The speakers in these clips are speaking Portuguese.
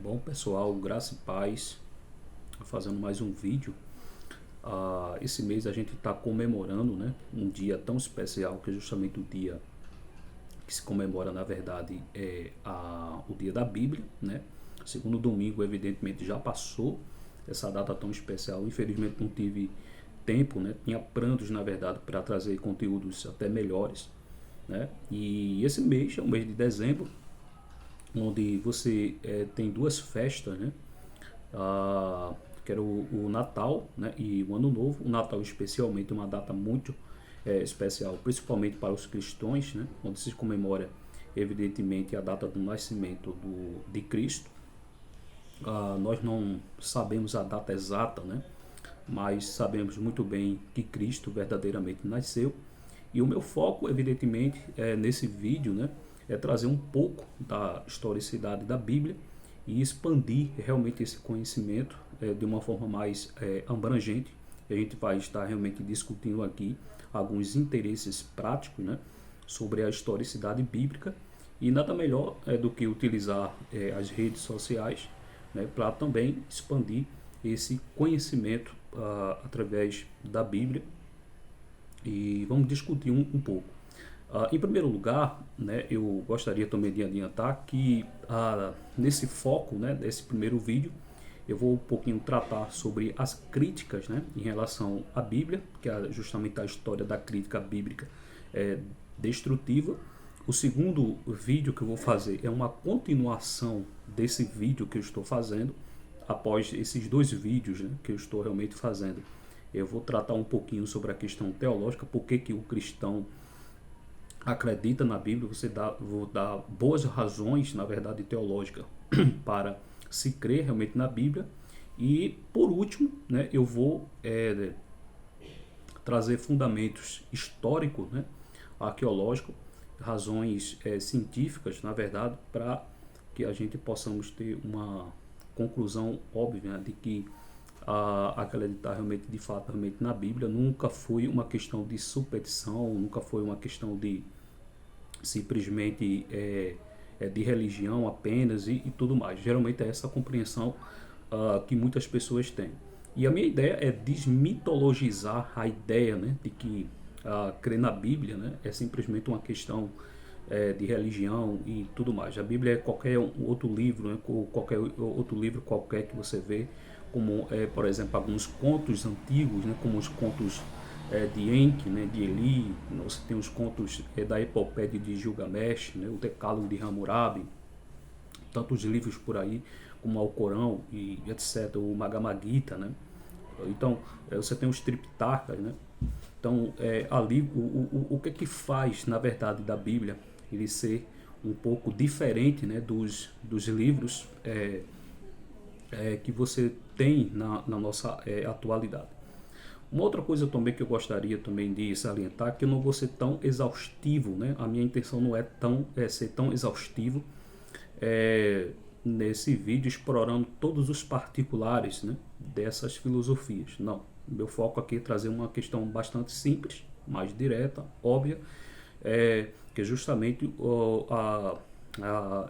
Bom pessoal, graça e paz, fazendo mais um vídeo. Esse mês a gente está comemorando, né, um dia tão especial que é justamente o dia que se comemora, na verdade, o dia da Bíblia, né? Segundo domingo, evidentemente, já passou essa data tão especial. Infelizmente não tive tempo, né? Tinha planos, na verdade, para trazer conteúdos até melhores, né? E esse mês é o mês de dezembro, onde você tem duas festas, né? Que era o Natal, né, e o Ano Novo. O Natal especialmente é uma data muito especial, principalmente para os cristãos, né, onde se comemora evidentemente a data do nascimento de Cristo. Nós não sabemos a data exata, né, mas sabemos muito bem que Cristo verdadeiramente nasceu. E o meu foco, evidentemente, nesse vídeo, né, é trazer um pouco da historicidade da Bíblia e expandir realmente esse conhecimento de uma forma mais abrangente. A gente vai estar realmente discutindo aqui alguns interesses práticos, né, sobre a historicidade bíblica, e nada melhor do que utilizar as redes sociais, né, para também expandir esse conhecimento através da Bíblia, e vamos discutir um pouco. Em primeiro lugar, né, eu gostaria também de adiantar que nesse foco, né, desse primeiro vídeo, eu vou um pouquinho tratar sobre as críticas, né, em relação à Bíblia, que é justamente a história da crítica bíblica destrutiva. O segundo vídeo que eu vou fazer é uma continuação desse vídeo que eu estou fazendo. Após esses dois vídeos, né, que eu estou realmente fazendo, eu vou tratar um pouquinho sobre a questão teológica, por que o cristão acredita na Bíblia. Vou dar boas razões, na verdade, teológicas para se crer realmente na Bíblia. E, por último, né, eu vou trazer fundamentos históricos, né, arqueológicos, razões científicas, na verdade, para que a gente possamos ter uma conclusão óbvia, né, de que acreditar realmente, de fato, realmente na Bíblia nunca foi uma questão de superstição, nunca foi uma questão de simplesmente de religião apenas e tudo mais. Geralmente é essa a compreensão que muitas pessoas têm. E a minha ideia é desmitologizar a ideia, né, de que crer na Bíblia, né, é simplesmente uma questão de religião e tudo mais. A Bíblia é qualquer outro livro, né, ou qualquer outro livro qualquer que você vê, como por exemplo alguns contos antigos, né, como os contos de Enki, né, de Eli. Você tem os contos da epopeia de Gilgamesh, né, o Decálogo de Hammurabi, tantos livros por aí, como o Corão e etc., o Bhagavad Gita, né? Então, você tem os Tripitakas, né? Então, ali, o que faz, na verdade, da Bíblia ele ser um pouco diferente, né, dos livros que você tem na nossa atualidade. Uma outra coisa também que eu gostaria também de salientar, que eu não vou ser tão exaustivo, né? A minha intenção não é ser tão exaustivo nesse vídeo explorando todos os particulares, né, dessas filosofias. Não, meu foco aqui é trazer uma questão bastante simples, mais direta, óbvia, que é justamente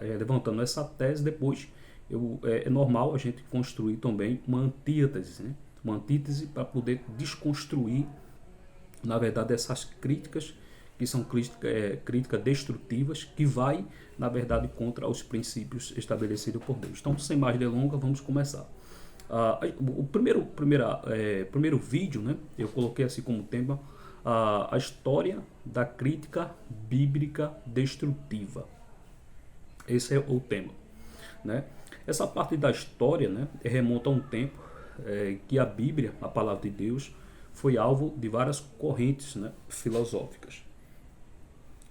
levantando essa tese. Depois é normal a gente construir também uma antítese, né? Uma antítese para poder desconstruir, na verdade, essas críticas que são críticas destrutivas, que vai, na verdade, contra os princípios estabelecidos por Deus. Então, sem mais delongas, vamos começar. O primeiro vídeo, né, eu coloquei assim como tema a história da crítica bíblica destrutiva. Esse é o tema, né? Essa parte da história, né, remonta a um tempo que a Bíblia, a palavra de Deus, foi alvo de várias correntes, né, filosóficas.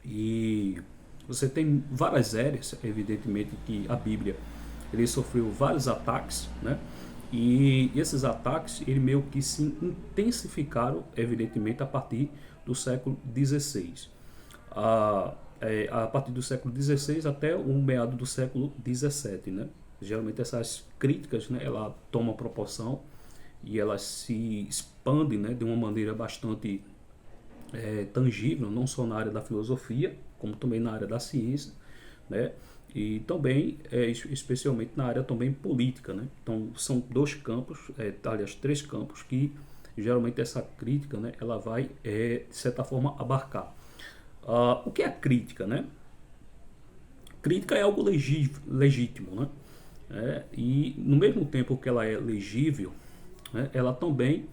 E você tem várias eras, evidentemente, que a Bíblia ele sofreu vários ataques, né? E esses ataques ele meio que se intensificaram, evidentemente, a partir do século XVI. A partir do século XVI até o meado do século XVII, né? Geralmente essas críticas, né, ela tomam proporção e elas se expandem, né, de uma maneira bastante tangível, não só na área da filosofia, como também na área da ciência, né? e também, especialmente na área também política, né? Então, são dois campos, aliás, três campos que geralmente essa crítica, né, ela vai, de certa forma, abarcar. O que é a crítica, né? Crítica é algo legítimo, né? E no mesmo tempo que ela é legível, né, ela também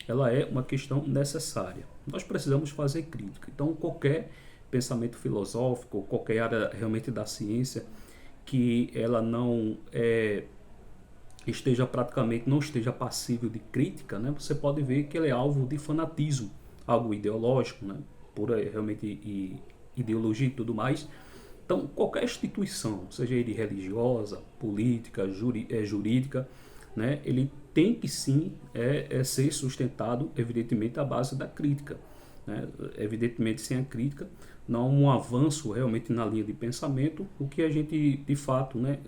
ela é uma questão necessária. Nós precisamos fazer crítica. Então, qualquer pensamento filosófico, qualquer área realmente da ciência que ela não não esteja passível de crítica, né, você pode ver que ele é alvo de fanatismo, algo ideológico, né, por realmente ideologia e tudo mais. Então, qualquer instituição, seja ele religiosa, política, jurídica, né, ele tem que sim ser sustentado, evidentemente, à base da crítica. Né? Evidentemente, sem a crítica, não há um avanço realmente na linha de pensamento, o que a gente, de fato, né,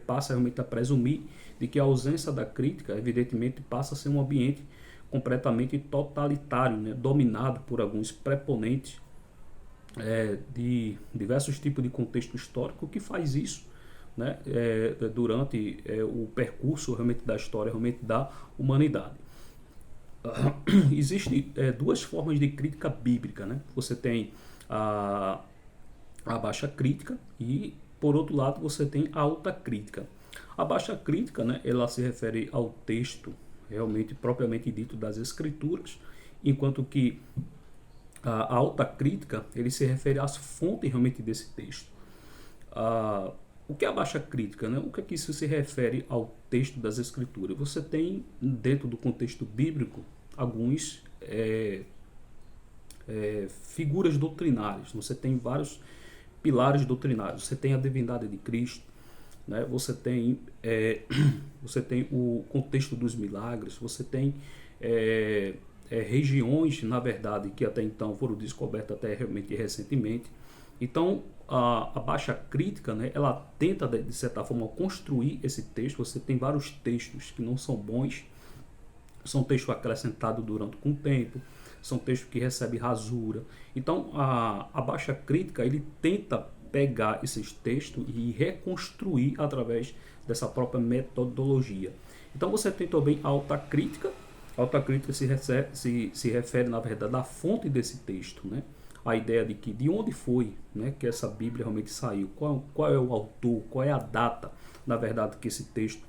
passa realmente a presumir de que a ausência da crítica, evidentemente, passa a ser um ambiente completamente totalitário, né, dominado por alguns preponentes de diversos tipos de contexto histórico que faz isso, né, durante o percurso realmente da história, realmente da humanidade. Existem duas formas de crítica bíblica, né? Você tem a baixa crítica e, por outro lado, você tem a alta crítica. A baixa crítica, né, ela se refere ao texto realmente propriamente dito das escrituras, enquanto que a alta crítica ele se refere às fontes realmente desse texto. O que é a baixa crítica, né? O que é que isso se refere ao texto das escrituras? Você tem dentro do contexto bíblico alguns figuras doutrinárias. Você tem vários pilares doutrinários. Você tem a divindade de Cristo, né? Você tem o contexto dos milagres. Você tem regiões, na verdade, que até então foram descobertas até realmente recentemente. Então, a baixa crítica, né, ela tenta, de certa forma, construir esse texto. Você tem vários textos que não são bons, são textos acrescentados durante o tempo, são textos que recebem rasura. Então, a baixa crítica, ele tenta pegar esses textos e reconstruir através dessa própria metodologia. Então, você tem também a alta crítica. A alta crítica se refere, na verdade, à fonte desse texto, né? A ideia de que de onde foi, né, que essa Bíblia realmente saiu, qual é o autor, qual é a data, na verdade, que esse texto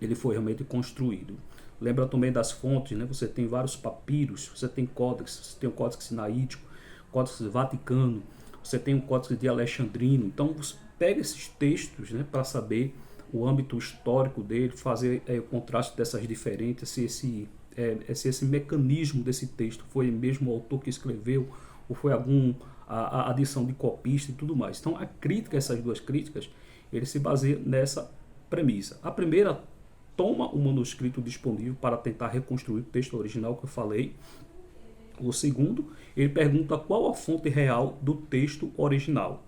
ele foi realmente construído. Lembra também das fontes, né? Você tem vários papiros, você tem códices, você tem o Códice Sinaítico, Códice Vaticano, você tem o Códice de Alexandrino. Então, você pega esses textos, né, para saber o âmbito histórico dele, fazer o contraste dessas diferentes, se esse mecanismo desse texto foi mesmo o autor que escreveu, ou foi a adição de copista e tudo mais. Então, a crítica, essas duas críticas, ele se baseia nessa premissa. A primeira toma o manuscrito disponível para tentar reconstruir o texto original que eu falei. O segundo, ele pergunta qual a fonte real do texto original.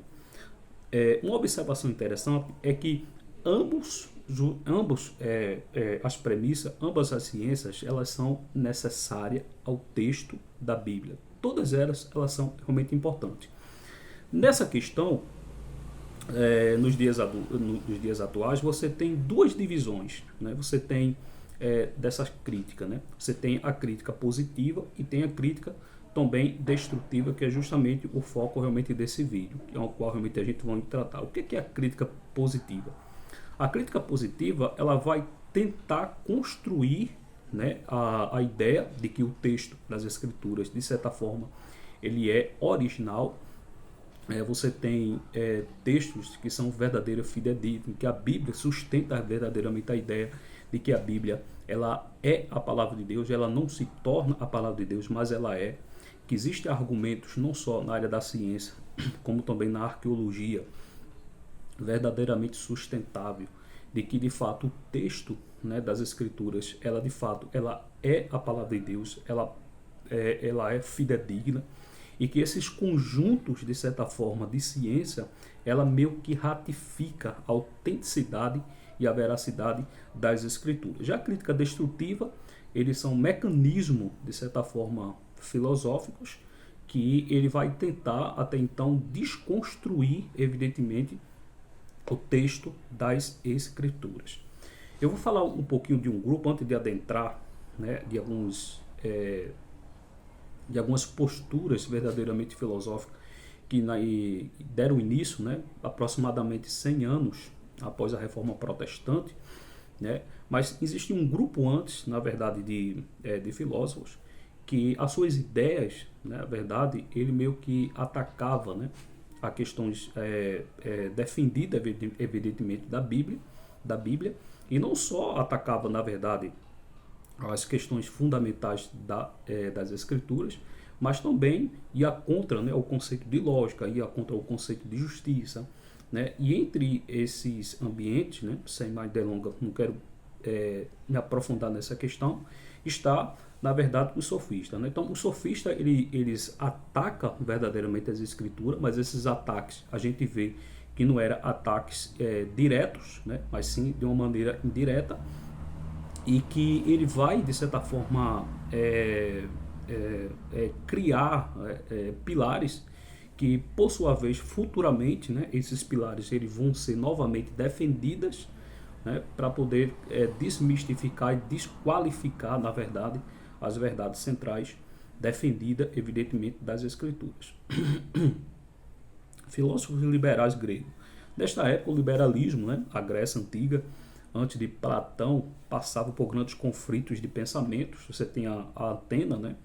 Uma observação interessante é que ambos as premissas, ambas as ciências, elas são necessárias ao texto da Bíblia. Todas elas são realmente importantes. Nessa questão, nos dias atuais, você tem duas divisões, né? Você tem dessa crítica, né? Você tem a crítica positiva e tem a crítica também destrutiva, que é justamente o foco realmente desse vídeo, que é o qual realmente a gente vai tratar. O que é a crítica positiva? A crítica positiva, ela vai tentar construir, né, a ideia de que o texto das escrituras, de certa forma, ele é original. Você tem textos que são verdadeiro fidedignos, que a Bíblia sustenta verdadeiramente a ideia de que a Bíblia ela é a palavra de Deus, ela não se torna a palavra de Deus, mas ela é. Que existem argumentos não só na área da ciência, como também na arqueologia, verdadeiramente sustentável, de que de fato o texto, né, das escrituras, ela de fato ela é a palavra de Deus, ela é fidedigna, e que esses conjuntos, de certa forma, de ciência, ela meio que ratifica a autenticidade e a veracidade das escrituras. Já a crítica destrutiva, eles são mecanismos, de certa forma, filosóficos, que ele vai tentar, até então, desconstruir, evidentemente, o texto das Escrituras. Eu vou falar um pouquinho de um grupo antes de adentrar, né, de algumas posturas verdadeiramente filosóficas que deram início, né, aproximadamente 100 anos após a Reforma Protestante, né, mas existe um grupo antes, na verdade, de filósofos que as suas ideias, né, na verdade, ele meio que atacava, né, a questões defendidas, evidentemente, da Bíblia, e não só atacava, na verdade, as questões fundamentais das Escrituras, mas também ia contra, né, o conceito de lógica, ia contra o conceito de justiça, né? E entre esses ambientes, né, sem mais delongas, não quero me aprofundar nessa questão, está, na verdade, o sofista, né? Então, o sofista, eles atacam verdadeiramente as Escrituras, mas esses ataques, a gente vê que não eram ataques diretos, né, mas sim de uma maneira indireta, e que ele vai, de certa forma, criar pilares que, por sua vez, futuramente, né, esses pilares eles vão ser novamente defendidos, né, para poder desmistificar e desqualificar, na verdade, as verdades centrais defendidas, evidentemente, das Escrituras. Filósofos liberais gregos. Nesta época, o liberalismo, né, a Grécia Antiga, antes de Platão, passava por grandes conflitos de pensamentos. Você tem a Atena, né,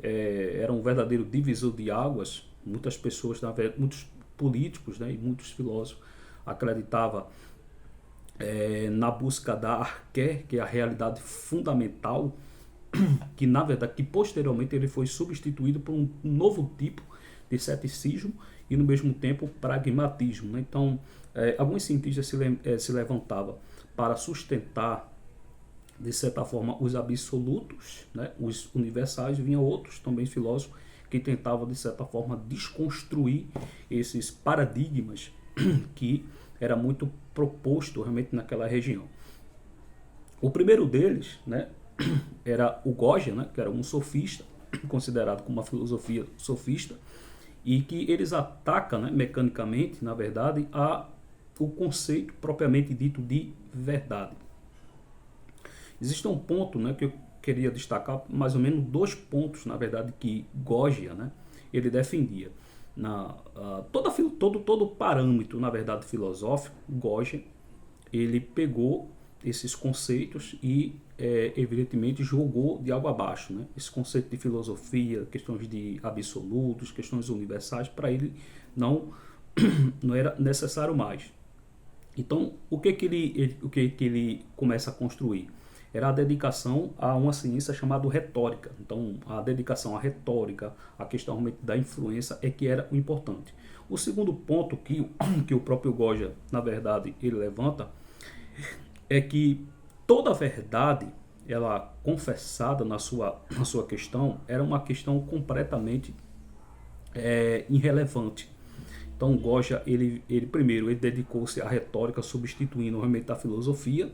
era um verdadeiro divisor de águas. Muitas pessoas, muitos políticos, né, e muitos filósofos acreditavam na busca da arqué, que é a realidade fundamental, que na verdade, que posteriormente ele foi substituído por um novo tipo de ceticismo e no mesmo tempo pragmatismo, né? Então, alguns cientistas se levantavam para sustentar, de certa forma, os absolutos, né, os universais. Vinham outros também filósofos que tentavam, de certa forma, desconstruir esses paradigmas que era muito proposto realmente naquela região. O primeiro deles, né, era o Gogia, né, que era um sofista, considerado como uma filosofia sofista, e que eles atacam, né, mecanicamente, na verdade, o conceito propriamente dito de verdade. Existe um ponto, né, que eu queria destacar, mais ou menos 2 pontos, na verdade, que Gogia, né, ele defendia. Todo parâmetro, na verdade, filosófico, Gogia, ele pegou esses conceitos e, evidentemente, jogou de água abaixo, né? Esse conceito de filosofia, questões de absolutos, questões universais, para ele não era necessário mais. Então, o que ele começa a construir? Era a dedicação a uma ciência chamada retórica. Então, a dedicação à retórica, a questão realmente da influência é que era o importante. O segundo ponto que o próprio Gogia, na verdade, ele levanta, é que toda a verdade, ela confessada na sua questão, era uma questão completamente irrelevante. Então, Gogia, ele primeiro, ele dedicou-se à retórica, substituindo realmente a filosofia,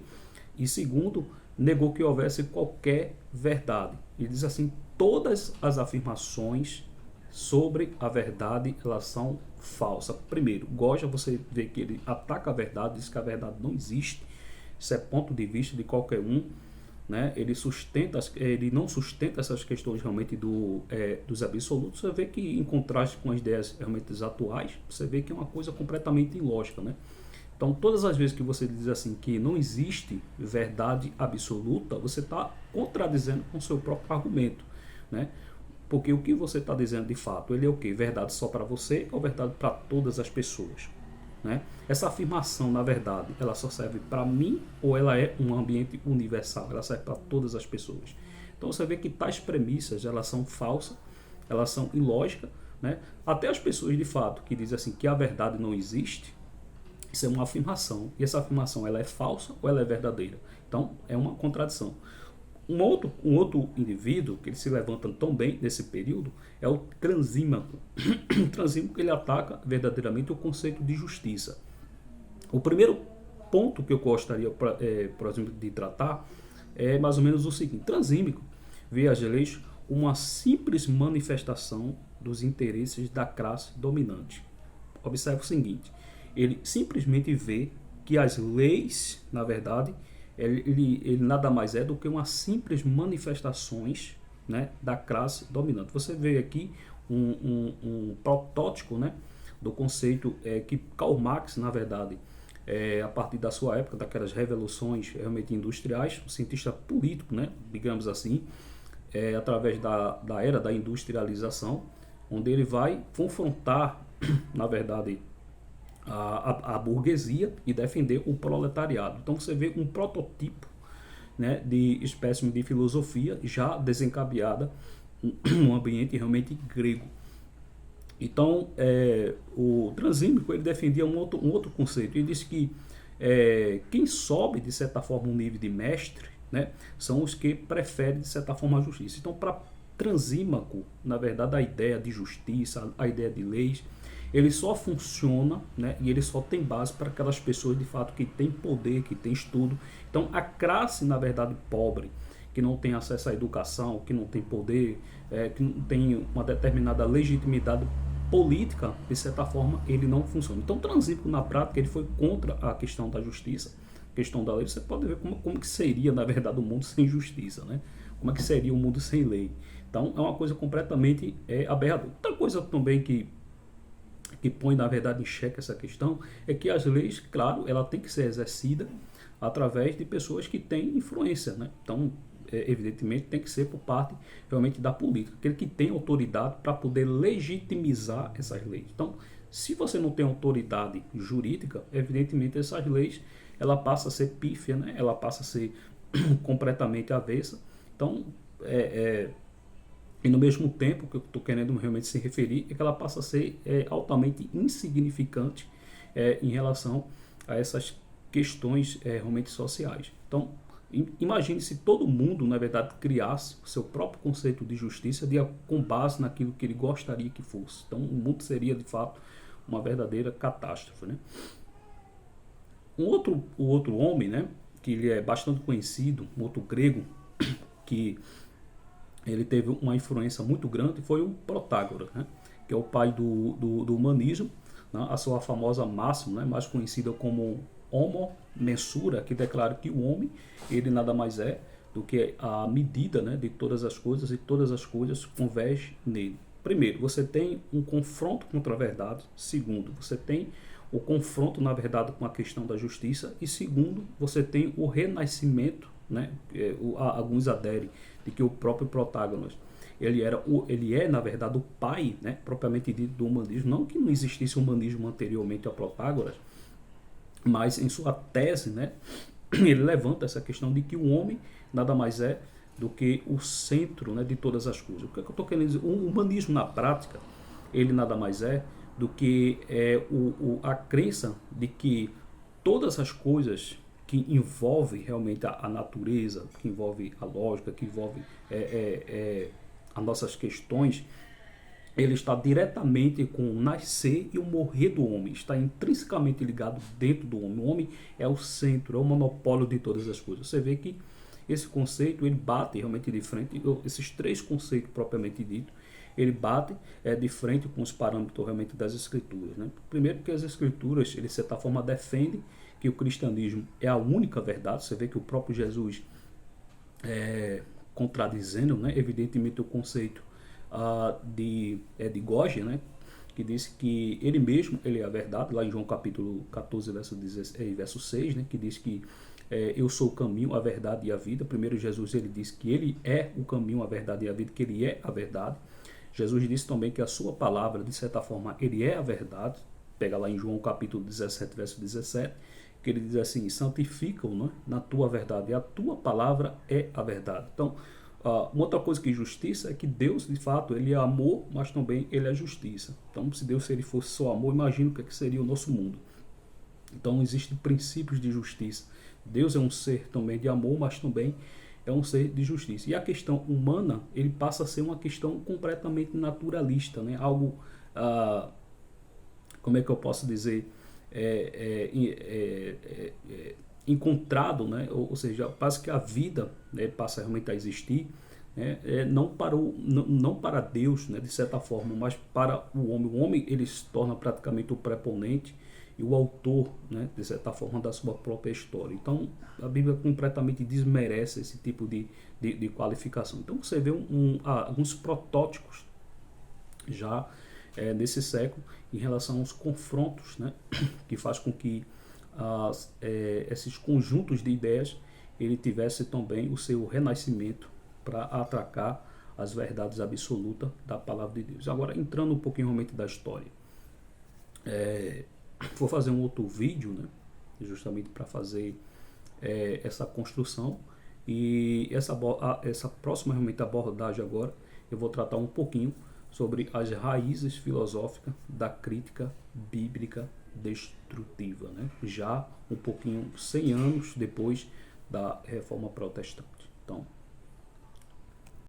e segundo, negou que houvesse qualquer verdade. Ele diz assim, todas as afirmações sobre a verdade, elas são falsas. Primeiro, Gogia, você vê que ele ataca a verdade, diz que a verdade não existe. Isso é ponto de vista de qualquer um, né? Ele não sustenta essas questões realmente dos absolutos. Você vê que, em contraste com as ideias realmente atuais, você vê que é uma coisa completamente ilógica, né? Então, todas as vezes que você diz assim que não existe verdade absoluta, você está contradizendo com o seu próprio argumento, né? Porque o que você está dizendo de fato, ele é o quê? Verdade só para você ou verdade para todas as pessoas? Né? Essa afirmação, na verdade, ela só serve para mim ou ela é um ambiente universal? Ela serve para todas as pessoas. Então você vê que tais premissas, elas são falsas, elas são ilógicas, né? Até as pessoas de fato que dizem assim que a verdade não existe, isso é uma afirmação, e essa afirmação ela é falsa ou ela é verdadeira? Então é uma contradição. Um outro indivíduo que ele se levanta também nesse período é o Transímaco. O Transímaco, ele ataca verdadeiramente o conceito de justiça. O primeiro ponto que eu gostaria, por exemplo, de tratar é mais ou menos o seguinte: Transímaco vê as leis uma simples manifestação dos interesses da classe dominante. Observe o seguinte: ele simplesmente vê que as leis, na verdade, ele nada mais é do que umas simples manifestações, né, da classe dominante. Você vê aqui um protótipo, né, do conceito que Karl Marx, na verdade, a partir da sua época, daquelas revoluções realmente industriais, um cientista político, né, digamos assim, através da era da industrialização, onde ele vai confrontar, na verdade, a burguesia e defender o proletariado. Então você vê um prototipo, né, de espécime de filosofia já desencadeada no ambiente realmente grego. Então, o Transímico ele defendia um outro conceito. Ele disse que quem sobe, de certa forma, um nível de mestre, né, são os que preferem, de certa forma, a justiça. Então, para Transímaco, na verdade, a ideia de justiça, a ideia de leis, ele só funciona, né, e ele só tem base para aquelas pessoas, de fato, que têm poder, que têm estudo. Então, a classe, na verdade, pobre, que não tem acesso à educação, que não tem poder, que não tem uma determinada legitimidade política, de certa forma, ele não funciona. Então, o Transímico, na prática, ele foi contra a questão da justiça, a questão da lei. Você pode ver como que seria, na verdade, o mundo sem justiça, né? Como é que seria o mundo sem lei. Então, é uma coisa completamente aberradora. Outra coisa também que põe, na verdade, em xeque essa questão é que as leis, claro, ela tem que ser exercida através de pessoas que têm influência, né? Então, evidentemente, tem que ser por parte realmente da política, aquele que tem autoridade para poder legitimizar essas leis. Então, se você não tem autoridade jurídica, evidentemente essas leis ela passa a ser pífia, né? Ela passa a ser completamente avessa. Então, e no mesmo tempo que eu estou querendo realmente se referir é que ela passa a ser altamente insignificante em relação a essas questões realmente sociais. Então, imagine se todo mundo, na verdade, criasse o seu próprio conceito de justiça com base naquilo que ele gostaria que fosse. Então, o mundo seria, de fato, uma verdadeira catástrofe, né? O outro homem, né, que ele é bastante conhecido, um outro grego, que ele teve uma influência muito grande, foi o Protágoras, né, que é o pai do humanismo, né, a sua famosa máxima, né, mais conhecida como Homo Mensura, que declara que o homem, ele nada mais é do que a medida, né, de todas as coisas, e todas as coisas convergem nele. Primeiro, você tem um confronto contra a verdade. Segundo, você tem o confronto, na verdade, com a questão da justiça. E segundo, você tem o renascimento, né, alguns aderem de que o próprio Protágoras ele é, na verdade, o pai, né, propriamente dito, do humanismo. Não que não existisse humanismo anteriormente ao Protágoras, mas em sua tese, né, ele levanta essa questão de que o homem nada mais é do que o centro, né, de todas as coisas. O que é que eu estou querendo dizer? O humanismo, na prática, ele nada mais é do que a crença de que todas as coisas que envolvem realmente a natureza, que envolve a lógica, que envolve as nossas questões, ele está diretamente com o nascer e o morrer do homem, está intrinsecamente ligado dentro do homem. O homem é o centro, é o monopólio de todas as coisas. Você vê que esse conceito, ele bate realmente de frente, esses três conceitos propriamente dito, ele bate de frente com os parâmetros realmente das escrituras, né? Primeiro porque as escrituras, ele de certa forma defendem que o cristianismo é a única verdade. Você vê que o próprio Jesus contradizendo, né, evidentemente o conceito de Goge, né, que diz que ele mesmo ele é a verdade, lá em João capítulo 14, verso 6, né, que diz que eu sou o caminho, a verdade e a vida. Primeiro Jesus ele diz que ele é o caminho, a verdade e a vida, que ele é a verdade. Jesus disse também que a sua palavra, de certa forma, ele é a verdade. Pega lá em João capítulo 17, verso 17, que ele diz assim: santifica-o, né, na tua verdade, e a tua palavra é a verdade. Então, uma outra coisa que justiça é que Deus, de fato, ele é amor, mas também ele é justiça. Então, se Deus ele fosse só amor, imagina o que seria o nosso mundo. Então, existem princípios de justiça. Deus é um ser também de amor, mas também é um ser de justiça. E a questão humana, ele passa a ser uma questão completamente naturalista, né? Algo, como é que eu posso dizer, encontrado, né? Ou seja, parece que a vida, né, passa realmente a existir, né? Não para Deus, né, de certa forma, mas para o homem. O homem ele se torna praticamente o preponente, e e o autor, né, de certa forma, da sua própria história. Então, a Bíblia completamente desmerece esse tipo de qualificação. Então, você vê alguns protótipos já nesse século em relação aos confrontos, né, que faz com que esses conjuntos de ideias ele tivesse também o seu renascimento para atracar as verdades absolutas da palavra de Deus. Agora, entrando um pouquinho realmente da história, vou fazer um outro vídeo, né, justamente para fazer essa construção, e essa próxima realmente abordagem agora eu vou tratar um pouquinho sobre as raízes filosóficas da crítica bíblica destrutiva, né? Já um pouquinho 100 anos depois da Reforma Protestante. Então,